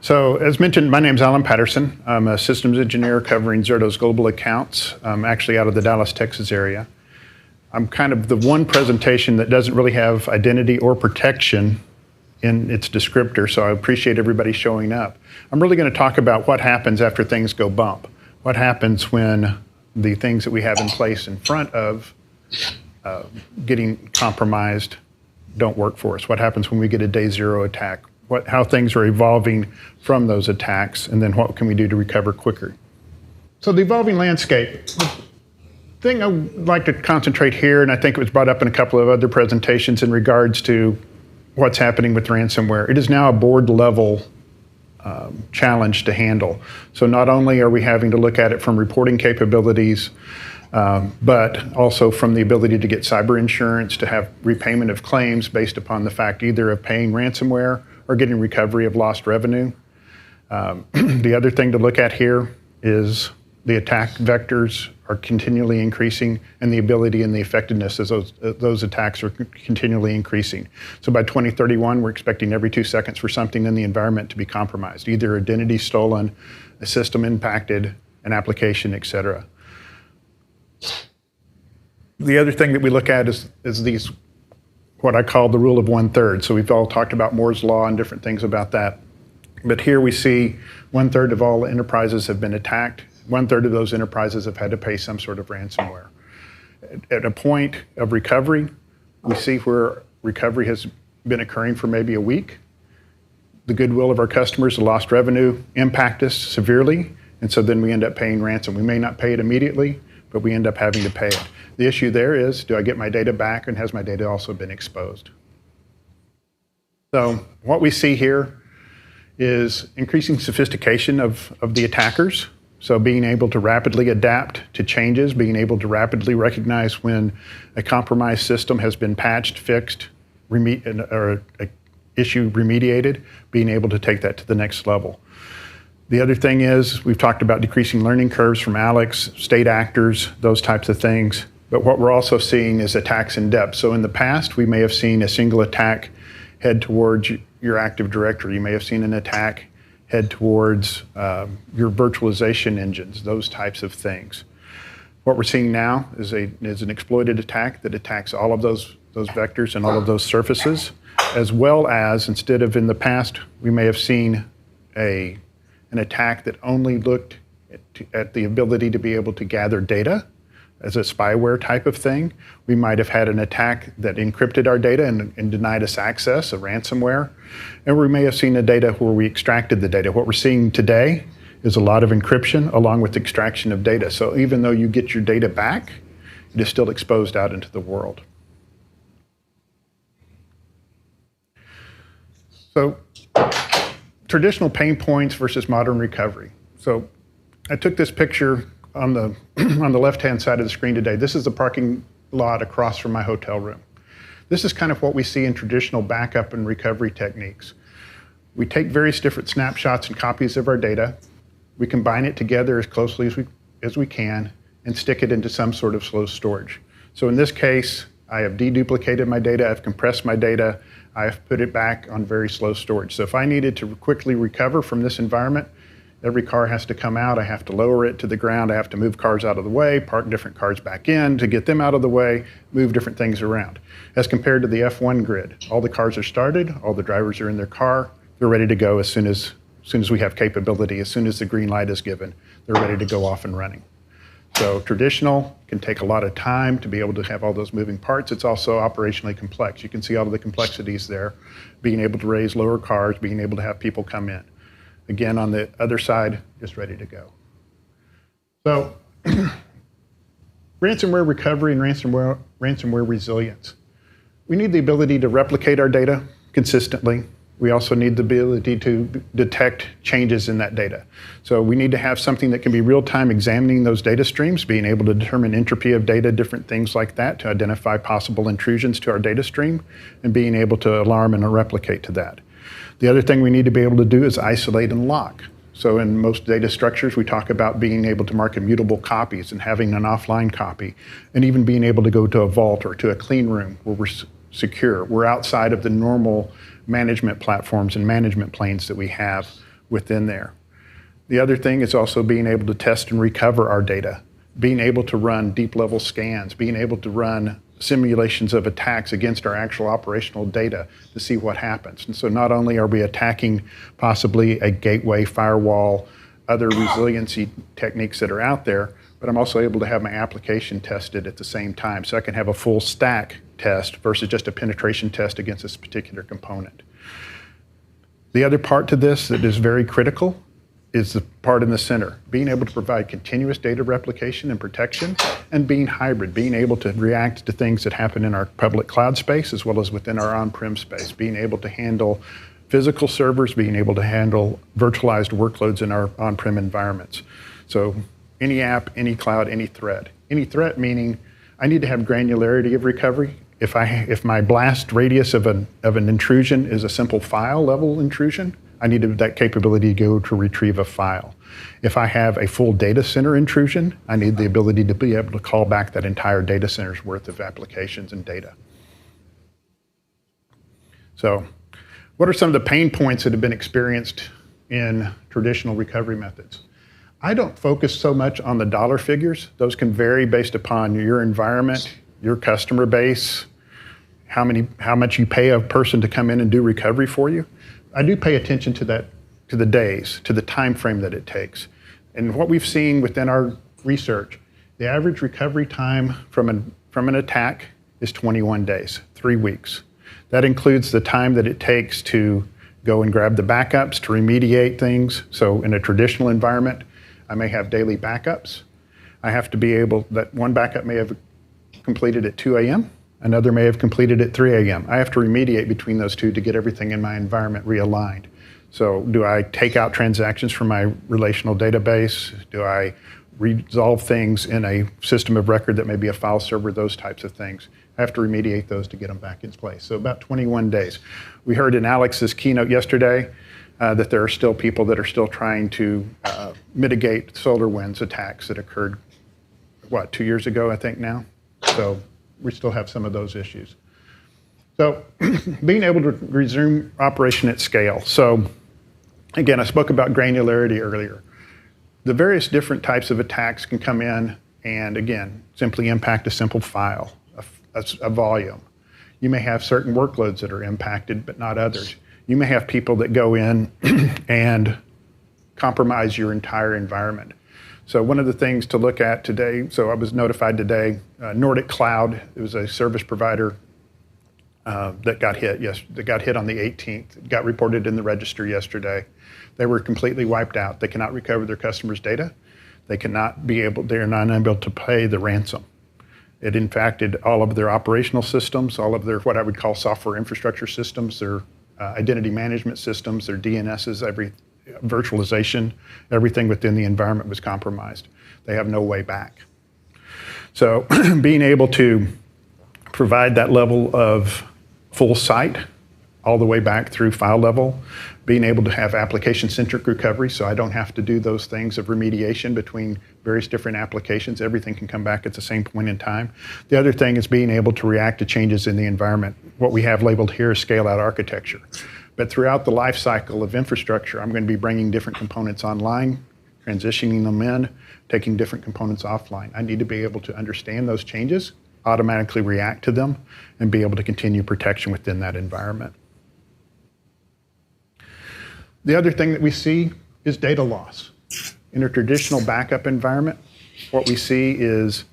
So as mentioned, my name's Alan Patterson. I'm a systems engineer covering Zerto's global accounts. I'm actually out of the Dallas, Texas area. I'm kind of the one presentation that doesn't really have identity or protection in its descriptor, so I appreciate everybody showing up. I'm really going to talk about what happens after things go bump. What happens when the things that we have in place in front of getting compromised don't work for us. What happens when we get a day zero attack? How things are evolving from those attacks, and then what can we do to recover quicker? So the evolving landscape. The thing I would like to concentrate here, and I think it was brought up in a couple of other presentations in regards to what's happening with ransomware. It is now a board level challenge to handle. So not only are we having to look at it from reporting capabilities, but also from the ability to get cyber insurance, to have repayment of claims based upon the fact either of paying ransomware or getting recovery of lost revenue. The other thing to look at here is the attack vectors are continually increasing, and the ability and the effectiveness of those attacks are continually increasing. So by 2031, we're expecting every 2 seconds for something in the environment to be compromised, either identity stolen, a system impacted, an application, et cetera. The other thing that we look at is these, what I call the rule of 1/3. So we've all talked about Moore's Law and different things about that. But here we see 1/3 of all enterprises have been attacked. 1/3 of those enterprises have had to pay some sort of ransomware. At a point of recovery, we see where recovery has been occurring for maybe a week. The goodwill of our customers, the lost revenue, impact us severely, and so then we end up paying ransom. We may not pay it immediately, but we end up having to pay it. The issue there is, do I get my data back, and has my data also been exposed? So what we see here is increasing sophistication of the attackers. So being able to rapidly adapt to changes, being able to rapidly recognize when a compromised system has been patched, fixed, or an issue remediated, being able to take that to the next level. The other thing is, we've talked about decreasing learning curves from Alex, state actors, those types of things. But what we're also seeing is attacks in depth. So in the past, we may have seen a single attack head towards your Active Directory. You may have seen an attack head towards your virtualization engines, those types of things. What we're seeing now is an exploited attack that attacks all of those vectors and all of those surfaces, as well as, instead of in the past, we may have seen an attack that only looked at the ability to be able to gather data as a spyware type of thing. We might have had an attack that encrypted our data and denied us access, a ransomware. And we may have seen a data where we extracted the data. What we're seeing today is a lot of encryption along with extraction of data. So even though you get your data back, it is still exposed out into the world. So traditional pain points versus modern recovery. So I took this picture on the left-hand side of the screen today. This is the parking lot across from my hotel room. This is kind of what we see in traditional backup and recovery techniques. We take various different snapshots and copies of our data. We combine it together as closely as we can and stick it into some sort of slow storage. So in this case, I have deduplicated my data, I've compressed my data, I've put it back on very slow storage. So if I needed to quickly recover from this environment, every car has to come out, I have to lower it to the ground, I have to move cars out of the way, park different cars back in to get them out of the way, move different things around. As compared to the F1 grid, all the cars are started, all the drivers are in their car, they're ready to go as soon as we have capability, as soon as the green light is given, they're ready to go off and running. So traditional can take a lot of time to be able to have all those moving parts. It's also operationally complex. You can see all of the complexities there, being able to raise lower cars, being able to have people come in. Again, on the other side, just ready to go. So ransomware recovery and ransomware resilience. We need the ability to replicate our data consistently. We also need the ability to detect changes in that data. So we need to have something that can be real-time examining those data streams, being able to determine entropy of data, different things like that, to identify possible intrusions to our data stream, and being able to alarm and replicate to that. The other thing we need to be able to do is isolate and lock. So in most data structures, we talk about being able to mark immutable copies and having an offline copy, and even being able to go to a vault or to a clean room where we're secure. We're outside of the normal management platforms and management planes that we have within there. The other thing is also being able to test and recover our data, being able to run deep level scans, being able to run simulations of attacks against our actual operational data to see what happens. And so not only are we attacking possibly a gateway, firewall, other resiliency techniques that are out there, but I'm also able to have my application tested at the same time. So I can have a full stack test versus just a penetration test against this particular component. The other part to this that is very critical is the part in the center, being able to provide continuous data replication and protection, and being hybrid, being able to react to things that happen in our public cloud space as well as within our on-prem space, being able to handle physical servers, being able to handle virtualized workloads in our on-prem environments. So any app, any cloud, any threat. Any threat meaning I need to have granularity of recovery. If my blast radius of an intrusion is a simple file level intrusion, I need that capability to go to retrieve a file. If I have a full data center intrusion, I need the ability to be able to call back that entire data center's worth of applications and data. So, what are some of the pain points that have been experienced in traditional recovery methods? I don't focus so much on the dollar figures. Those can vary based upon your environment, your customer base, how much you pay a person to come in and do recovery for you. I do pay attention to that, to the days, to the time frame that it takes. And what we've seen within our research, the average recovery time from an attack is 21 days, 3 weeks. That includes the time that it takes to go and grab the backups, to remediate things. So in a traditional environment, I may have daily backups. I have to be able, that one backup may have completed at 2 a.m., another may have completed at 3 a.m. I have to remediate between those two to get everything in my environment realigned. So do I take out transactions from my relational database? Do I resolve things in a system of record that may be a file server, those types of things? I have to remediate those to get them back in place. So about 21 days. We heard in Alex's keynote yesterday that there are still people that are still trying to mitigate SolarWinds attacks that occurred, 2 years ago, I think now? So we still have some of those issues. So being able to resume operation at scale. So again, I spoke about granularity earlier. The various different types of attacks can come in and again, simply impact a simple file, a volume. You may have certain workloads that are impacted, but not others. You may have people that go in and compromise your entire environment. So one of the things to look at today, so I was notified today, Nordic Cloud, it was a service provider that got hit. Yes, that got hit on the 18th. It got reported in the register yesterday. They were completely wiped out. They cannot recover their customers' data. They are not able to pay the ransom. It impacted all of their operational systems, all of their what I would call software infrastructure systems, their identity management systems, their DNSs, virtualization, everything within the environment was compromised. They have no way back. So being able to provide that level of full site all the way back through file level, being able to have application-centric recovery, so I don't have to do those things of remediation between various different applications. Everything can come back at the same point in time. The other thing is being able to react to changes in the environment. What we have labeled here is scale-out architecture. But throughout the life cycle of infrastructure, I'm going to be bringing different components online, transitioning them in, taking different components offline. I need to be able to understand those changes, automatically react to them, and be able to continue protection within that environment. The other thing that we see is data loss. In a traditional backup environment, what we see is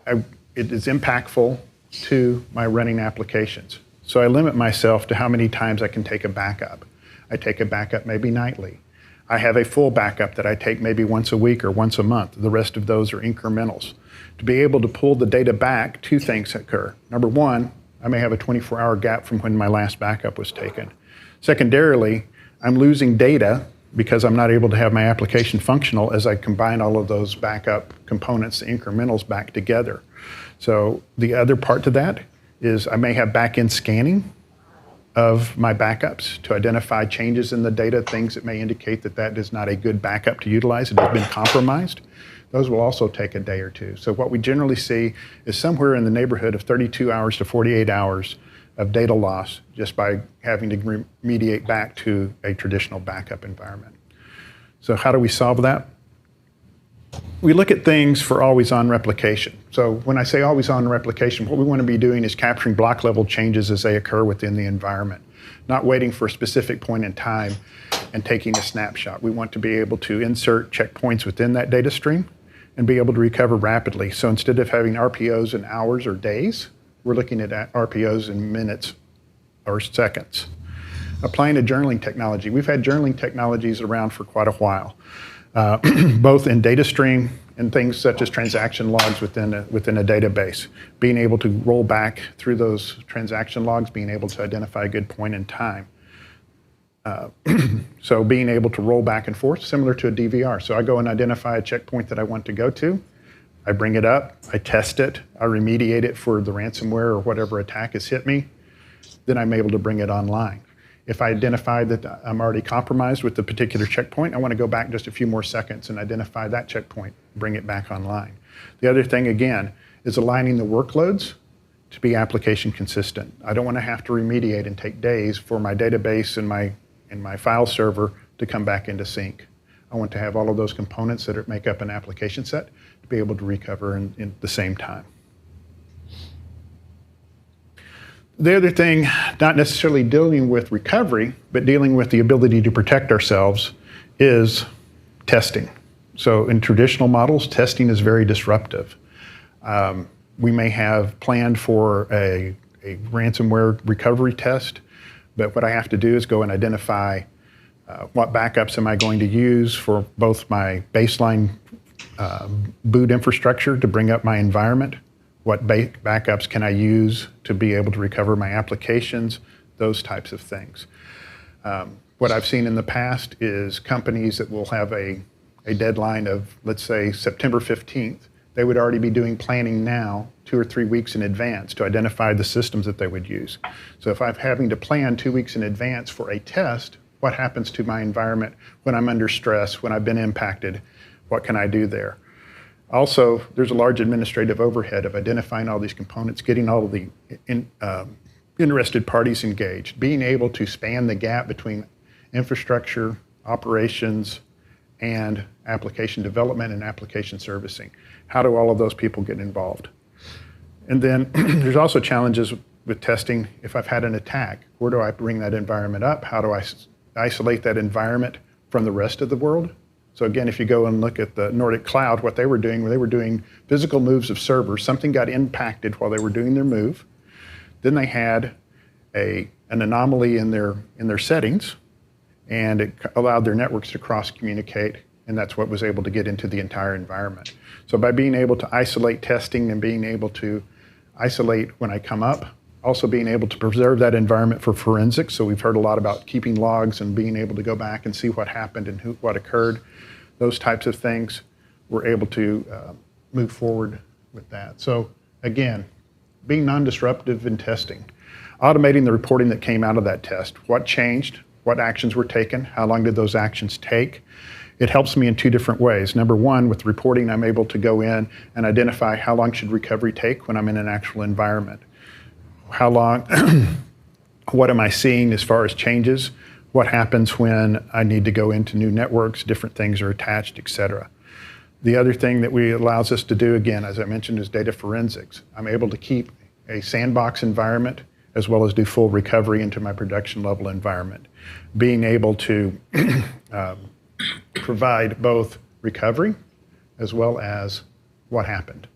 it is impactful to my running applications. So I limit myself to how many times I can take a backup. I take a backup maybe nightly. I have a full backup that I take maybe once a week or once a month. The rest of those are incrementals. To be able to pull the data back, two things occur. Number one, I may have a 24-hour gap from when my last backup was taken. Secondarily, I'm losing data because I'm not able to have my application functional as I combine all of those backup components, the incrementals, back together. So the other part to that is I may have back-end scanning of my backups to identify changes in the data, things that may indicate that that is not a good backup to utilize, it has been compromised. Those will also take a day or two. So what we generally see is somewhere in the neighborhood of 32 hours to 48 hours of data loss just by having to remediate back to a traditional backup environment. So how do we solve that? We look at things for always-on replication. So when I say always-on replication, what we want to be doing is capturing block-level changes as they occur within the environment, not waiting for a specific point in time and taking a snapshot. We want to be able to insert checkpoints within that data stream and be able to recover rapidly. So instead of having RPOs in hours or days, we're looking at RPOs in minutes or seconds. Applying a journaling technology. We've had journaling technologies around for quite a while, both in data stream and things such as transaction logs within a database. Being able to roll back through those transaction logs, being able to identify a good point in time. So being able to roll back and forth, similar to a DVR. So I go and identify a checkpoint that I want to go to. I bring it up, I test it, I remediate it for the ransomware or whatever attack has hit me. Then I'm able to bring it online. If I identify that I'm already compromised with the particular checkpoint, I want to go back just a few more seconds and identify that checkpoint, bring it back online. The other thing, again, is aligning the workloads to be application consistent. I don't want to have to remediate and take days for my database and my file server to come back into sync. I want to have all of those components that make up an application set to be able to recover in the same time. The other thing, not necessarily dealing with recovery, but dealing with the ability to protect ourselves, is testing. So in traditional models, testing is very disruptive. We may have planned for a ransomware recovery test, but what I have to do is go and identify what backups am I going to use for both my baseline boot infrastructure to bring up my environment, what backups can I use to be able to recover my applications, those types of things. What I've seen in the past is companies that will have a deadline of, let's say, September 15th. They would already be doing planning now 2 or 3 weeks in advance to identify the systems that they would use. So if I'm having to plan 2 weeks in advance for a test, what happens to my environment when I'm under stress, when I've been impacted? What can I do there? Also, there's a large administrative overhead of identifying all these components, getting all of the interested parties engaged, being able to span the gap between infrastructure, operations, and application development and application servicing. How do all of those people get involved? And then there's also challenges with testing. If I've had an attack, where do I bring that environment up? How do I isolate that environment from the rest of the world? So again, if you go and look at the Nordic Cloud, what they were doing physical moves of servers. Something got impacted while they were doing their move. Then they had an anomaly in their settings, and it allowed their networks to cross-communicate, and that's what was able to get into the entire environment. So by being able to isolate testing and being able to isolate when I come up, also being able to preserve that environment for forensics. So we've heard a lot about keeping logs and being able to go back and see what happened and what occurred. Those types of things, we're able to move forward with that. So again, being non-disruptive in testing, automating the reporting that came out of that test. What changed? What actions were taken? How long did those actions take? It helps me in 2 different ways. Number one, with reporting, I'm able to go in and identify how long should recovery take when I'm in an actual environment. How long, what am I seeing as far as changes? What happens when I need to go into new networks, different things are attached, et cetera. The other thing that allows us to do, again, as I mentioned, is data forensics. I'm able to keep a sandbox environment as well as do full recovery into my production level environment. Being able to provide both recovery as well as what happened.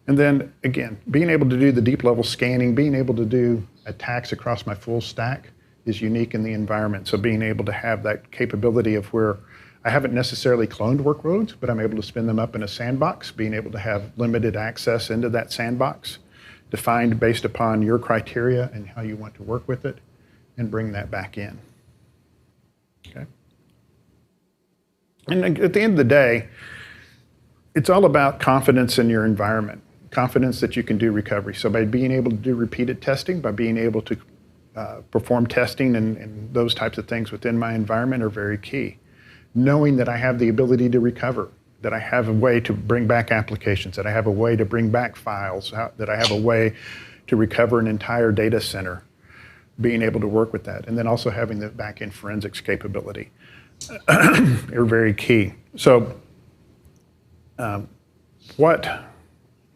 And then again, being able to do the deep level scanning, being able to do attacks across my full stack is unique in the environment. So being able to have that capability of where I haven't necessarily cloned workloads, but I'm able to spin them up in a sandbox, being able to have limited access into that sandbox, defined based upon your criteria and how you want to work with it, and bring that back in. Okay. And at the end of the day, it's all about confidence in your environment, confidence that you can do recovery. So by being able to do repeated testing, by being able to perform testing and those types of things within my environment are very key. Knowing that I have the ability to recover, that I have a way to bring back applications, that I have a way to bring back files, that I have a way to recover an entire data center, being able to work with that, and then also having the back-end forensics capability are very key. So what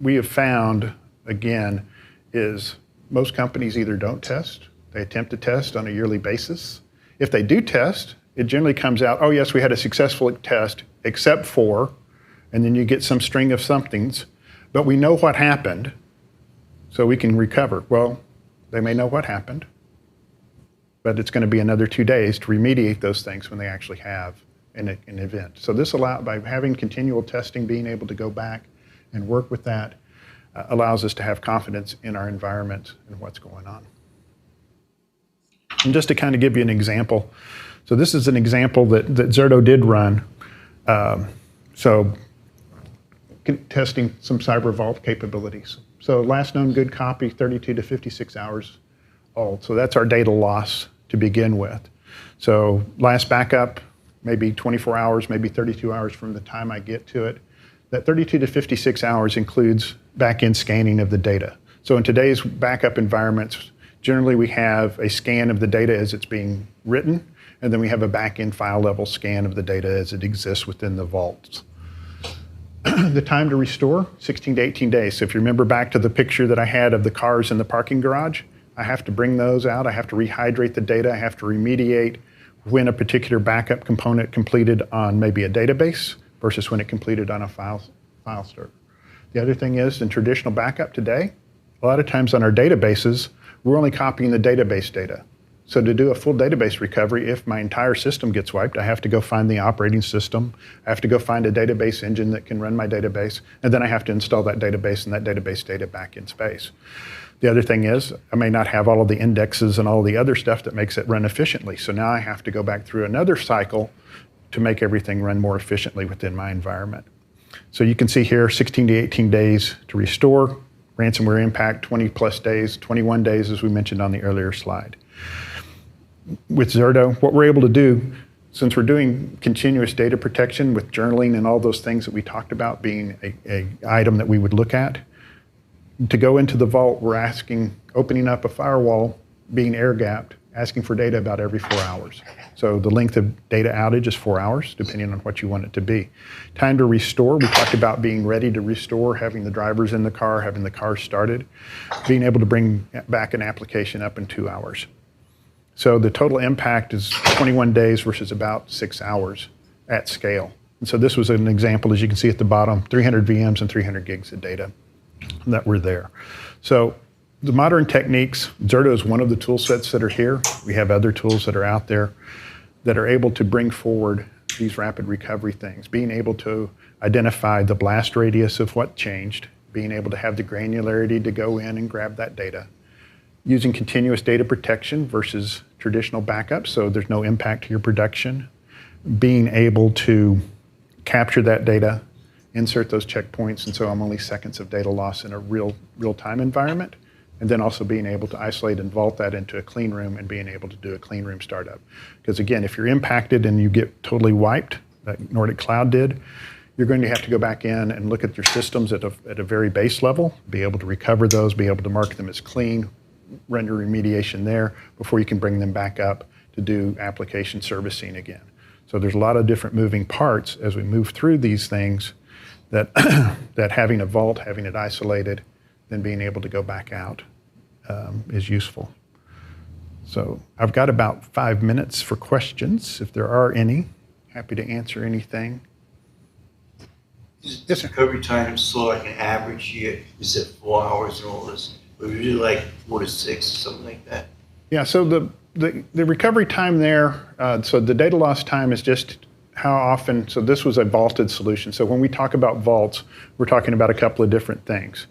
we have found, again, is most companies either don't test, they attempt to test on a yearly basis. If they do test, it generally comes out, oh yes, we had a successful test, except for, and then you get some string of somethings, but we know what happened, so we can recover. Well, they may know what happened, but it's going to be another 2 days to remediate those things when they actually have an event. So this allows, by having continual testing, being able to go back and work with that, allows us to have confidence in our environment and what's going on. And just to kind of give you an example, so this is an example that Zerto did run. So testing some cyber vault capabilities. So last known good copy, 32 to 56 hours old. So that's our data loss to begin with. So last backup, maybe 24 hours, maybe 32 hours from the time I get to it. That 32 to 56 hours includes back-end scanning of the data. So in today's backup environments, generally we have a scan of the data as it's being written, and then we have a back-end file level scan of the data as it exists within the vaults. The time to restore, 16 to 18 days. So if you remember back to the picture that I had of the cars in the parking garage, I have to bring those out, I have to rehydrate the data, I have to remediate when a particular backup component completed on maybe a database versus when it completed on a file server. The other thing is, in traditional backup today, a lot of times on our databases, we're only copying the database data. So to do a full database recovery, if my entire system gets wiped, I have to go find the operating system, I have to go find a database engine that can run my database, and then I have to install that database and that database data back in space. The other thing is, I may not have all of the indexes and all the other stuff that makes it run efficiently. So now I have to go back through another cycle to make everything run more efficiently within my environment. So you can see here, 16 to 18 days to restore. Ransomware impact, 20 plus days, 21 days, as we mentioned on the earlier slide. With Zerto, what we're able to do, since we're doing continuous data protection with journaling and all those things that we talked about being an item that we would look at, to go into the vault, we're opening up a firewall, being air-gapped, asking for data about every 4 hours. So the length of data outage is 4 hours, depending on what you want it to be. Time to restore, we talked about being ready to restore, having the drivers in the car, having the car started, being able to bring back an application up in 2 hours. So the total impact is 21 days versus about 6 hours at scale. And so this was an example, as you can see at the bottom, 300 VMs and 300 gigs of data that were there. So the modern techniques, Zerto is one of the tool sets that are here. We have other tools that are out there that are able to bring forward these rapid recovery things, being able to identify the blast radius of what changed, being able to have the granularity to go in and grab that data, using continuous data protection versus traditional backup, so there's no impact to your production, being able to capture that data, insert those checkpoints, and so I'm only seconds of data loss in a real-time environment, and then also being able to isolate and vault that into a clean room and being able to do a clean room startup. Because again, if you're impacted and you get totally wiped, like Nordic Cloud did, you're going to have to go back in and look at your systems at a very base level, be able to recover those, be able to mark them as clean, run your remediation there before you can bring them back up to do application servicing again. So there's a lot of different moving parts as we move through these things that, that having a vault, having it isolated, then being able to go back out is useful. So I've got about 5 minutes for questions, if there are any. Happy to answer anything. Is the recovery time so like an average here? Is it 4 hours and all this? Or is it like 4 to 6 or something like that? Yeah, so the recovery time there, so the data loss time is just how often, so this was a vaulted solution. So when we talk about vaults, we're talking about a couple of different things.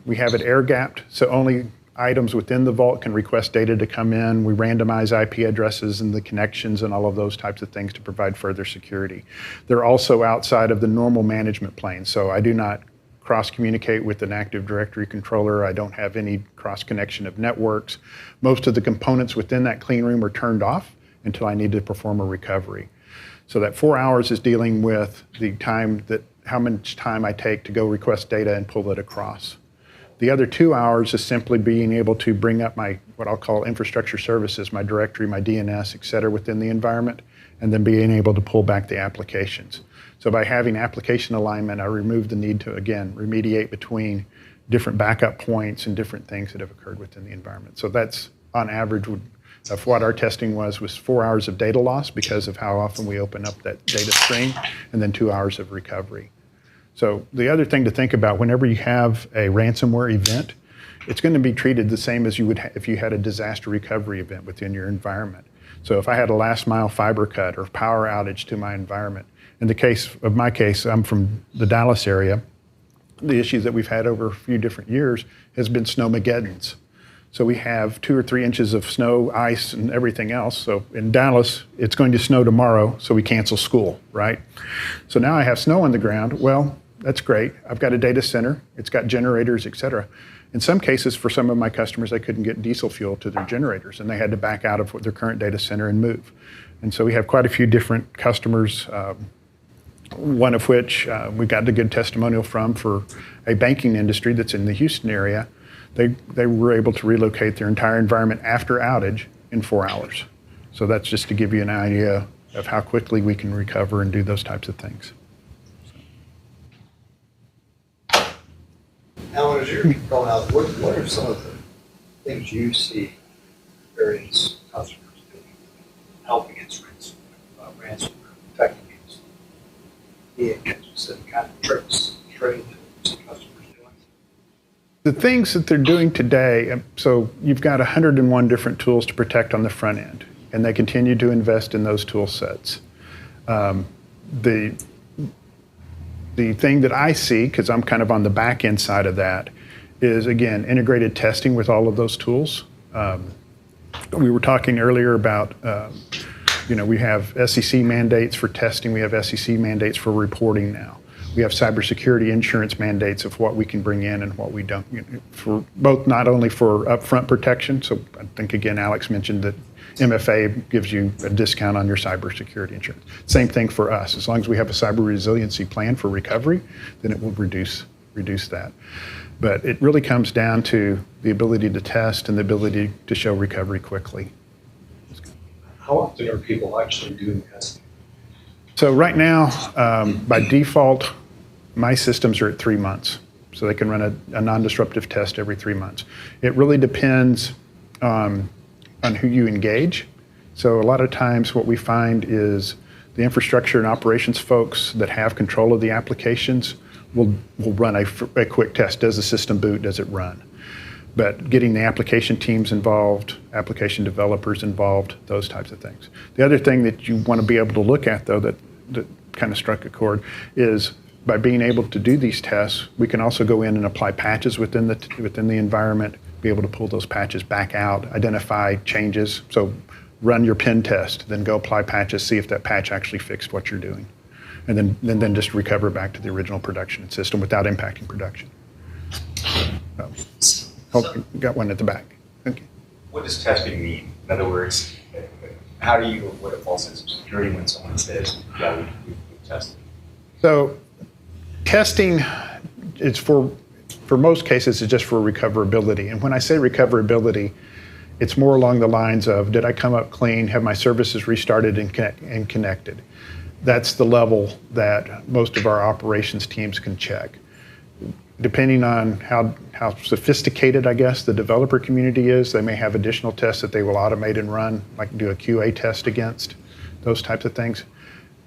We have it air-gapped, so only items within the vault can request data to come in. We randomize IP addresses and the connections and all of those types of things to provide further security. They're also outside of the normal management plane, so I do not cross-communicate with an Active Directory controller. I don't have any cross-connection of networks. Most of the components within that clean room are turned off until I need to perform a recovery. So that 4 hours is dealing with the time that, how much time I take to go request data and pull it across. The other 2 hours is simply being able to bring up my, what I'll call infrastructure services, my directory, my DNS, et cetera, within the environment, and then being able to pull back the applications. So by having application alignment, I remove the need to, again, remediate between different backup points and different things that have occurred within the environment. So that's, on average, of what our testing was 4 hours of data loss because of how often we open up that data stream, and then 2 hours of recovery. So the other thing to think about, whenever you have a ransomware event, it's going to be treated the same as you would if you had a disaster recovery event within your environment. So if I had a last mile fiber cut or power outage to my environment, in the case of my case, I'm from the Dallas area, the issue that we've had over a few different years has been snowmageddons. So we have 2 or 3 inches of snow, ice, and everything else. So in Dallas, it's going to snow tomorrow, so we cancel school, right? So now I have snow on the ground. Well, that's great. I've got a data center. It's got generators, et cetera. In some cases, for some of my customers, they couldn't get diesel fuel to their generators, and they had to back out of their current data center and move. And so we have quite a few different customers, one of which we got a good testimonial from for a banking industry that's in the Houston area. They were able to relocate their entire environment after outage in 4 hours. So that's just to give you an idea of how quickly we can recover and do those types of things. Alan, as you're going out, what are some of the things you see various customers doing to help against ransomware, protecting against the kind of tricks, trade that some customers doing? The things that they're doing today, so you've got 101 different tools to protect on the front end, and they continue to invest in those tool sets. The thing that I see, because I'm kind of on the back end side of that, is again, integrated testing with all of those tools. We were talking earlier about, we have SEC mandates for testing, we have SEC mandates for reporting now. We have cybersecurity insurance mandates of what we can bring in and what we don't, for both not only for upfront protection, so I think again, Alex mentioned that MFA gives you a discount on your cybersecurity insurance. Same thing for us. As long as we have a cyber resiliency plan for recovery, then it will reduce that. But it really comes down to the ability to test and the ability to show recovery quickly. How often are people actually doing testing? So right now, by default, my systems are at 3 months. So they can run a non-disruptive test every 3 months. It really depends on who you engage. So a lot of times what we find is the infrastructure and operations folks that have control of the applications will run a quick test. Does the system boot? Does it run? But getting the application teams involved, application developers involved, those types of things. The other thing that you want to be able to look at, though, that kind of struck a chord, is by being able to do these tests, we can also go in and apply patches within the environment, be able to pull those patches back out, identify changes. So run your pen test, then go apply patches, see if that patch actually fixed what you're doing. And then just recover back to the original production system without impacting production. Got one at the back. Thank you. What does testing mean? In other words, how do you avoid a false sense of security when someone says, yeah, we've tested? So testing is for most cases, it's just for recoverability. And when I say recoverability, it's more along the lines of, did I come up clean? Have my services restarted and connected? That's the level that most of our operations teams can check. Depending on how sophisticated, I guess, the developer community is, they may have additional tests that they will automate and run, like do a QA test against, those types of things.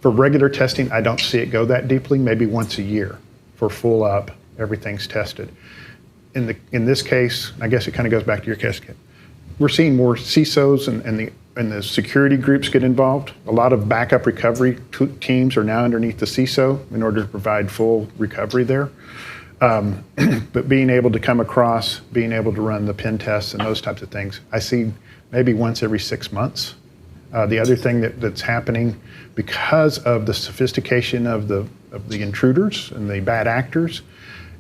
For regular testing, I don't see it go that deeply, maybe once a year. For full up, everything's tested. In this case, I guess it kind of goes back to your casket. We're seeing more CISOs and the security groups get involved. A lot of backup recovery teams are now underneath the CISO in order to provide full recovery there. But being able to come across, being able to run the pen tests and those types of things, I see maybe once every 6 months. The other thing that's happening, because of the sophistication of the intruders and the bad actors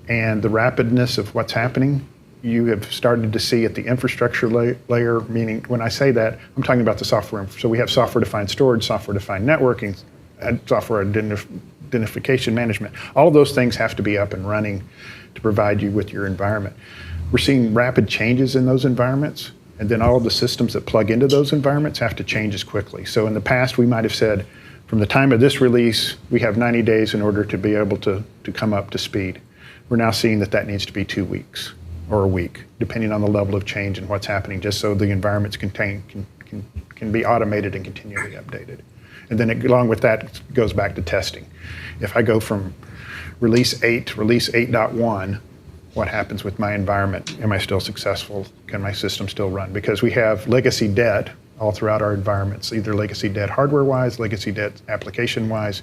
and the rapidness of what's happening, you have started to see at the infrastructure layer, meaning when I say that, I'm talking about the software. So we have software-defined storage, software-defined networking, and software-defined identification management. All of those things have to be up and running to provide you with your environment. We're seeing rapid changes in those environments, and then all of the systems that plug into those environments have to change as quickly. So in the past, we might have said, from the time of this release, we have 90 days in order to be able to come up to speed. We're now seeing that that needs to be 2 weeks or a week, depending on the level of change and what's happening, just so the environments can be automated and continually updated. And then along with that, it goes back to testing. If I go from release 8 to release 8.1, what happens with my environment? Am I still successful? Can my system still run? Because we have legacy debt all throughout our environments, either legacy debt hardware-wise, legacy debt application-wise,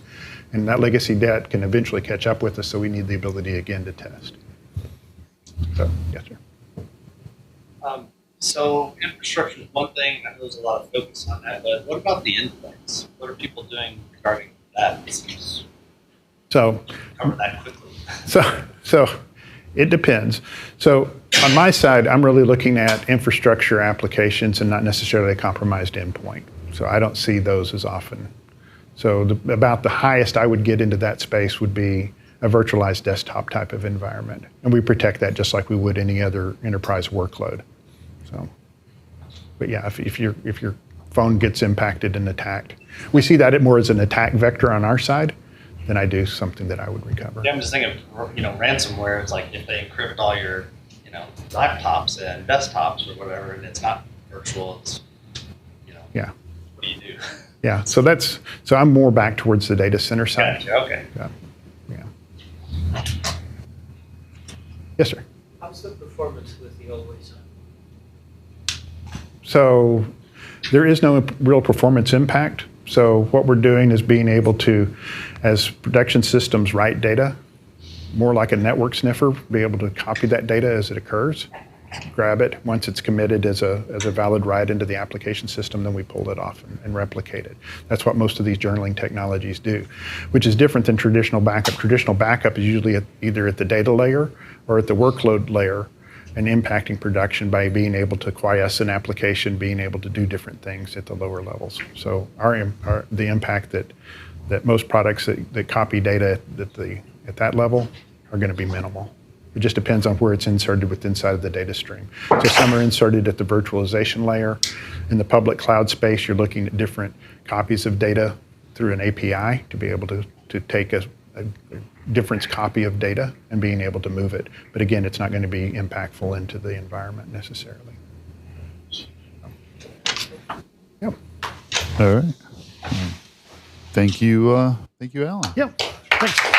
and that legacy debt can eventually catch up with us, so we need the ability again to test. So, yes, sir. So infrastructure is one thing. I know there's a lot of focus on that, but what about the endpoints? What are people doing regarding that? So, Cover that quickly. So it depends. So on my side, I'm really looking at infrastructure applications and not necessarily a compromised endpoint. So I don't see those as often. So about the highest I would get into that space would be a virtualized desktop type of environment. And we protect that just like we would any other enterprise workload. So, but yeah, if your phone gets impacted and attacked, we see that more as an attack vector on our side than I do something that I would recover. Yeah, I'm just thinking of, ransomware is like if they encrypt all your, laptops and desktops or whatever, and it's not virtual, it's, Yeah. what do you do? Yeah, so I'm more back towards the data center side. Gotcha, okay. Yeah. Yes, sir. How's the performance with the always on? So there is no real performance impact. So what we're doing is being able to, as production systems write data, more like a network sniffer, be able to copy that data as it occurs, grab it. Once it's committed as a valid write into the application system, then we pull it off and replicate it. That's what most of these journaling technologies do, which is different than traditional backup. Traditional backup is usually either at the data layer or at the workload layer, and impacting production by being able to quiesce an application, being able to do different things at the lower levels. So the impact that most products that copy data at that level are going to be minimal. It just depends on where it's inserted inside of the data stream. So some are inserted at the virtualization layer. In the public cloud space, you're looking at different copies of data through an API to be able to take a difference copy of data and being able to move it. But again, it's not going to be impactful into the environment necessarily. Yep. All right. Thank you, Alan. Yep. Thanks.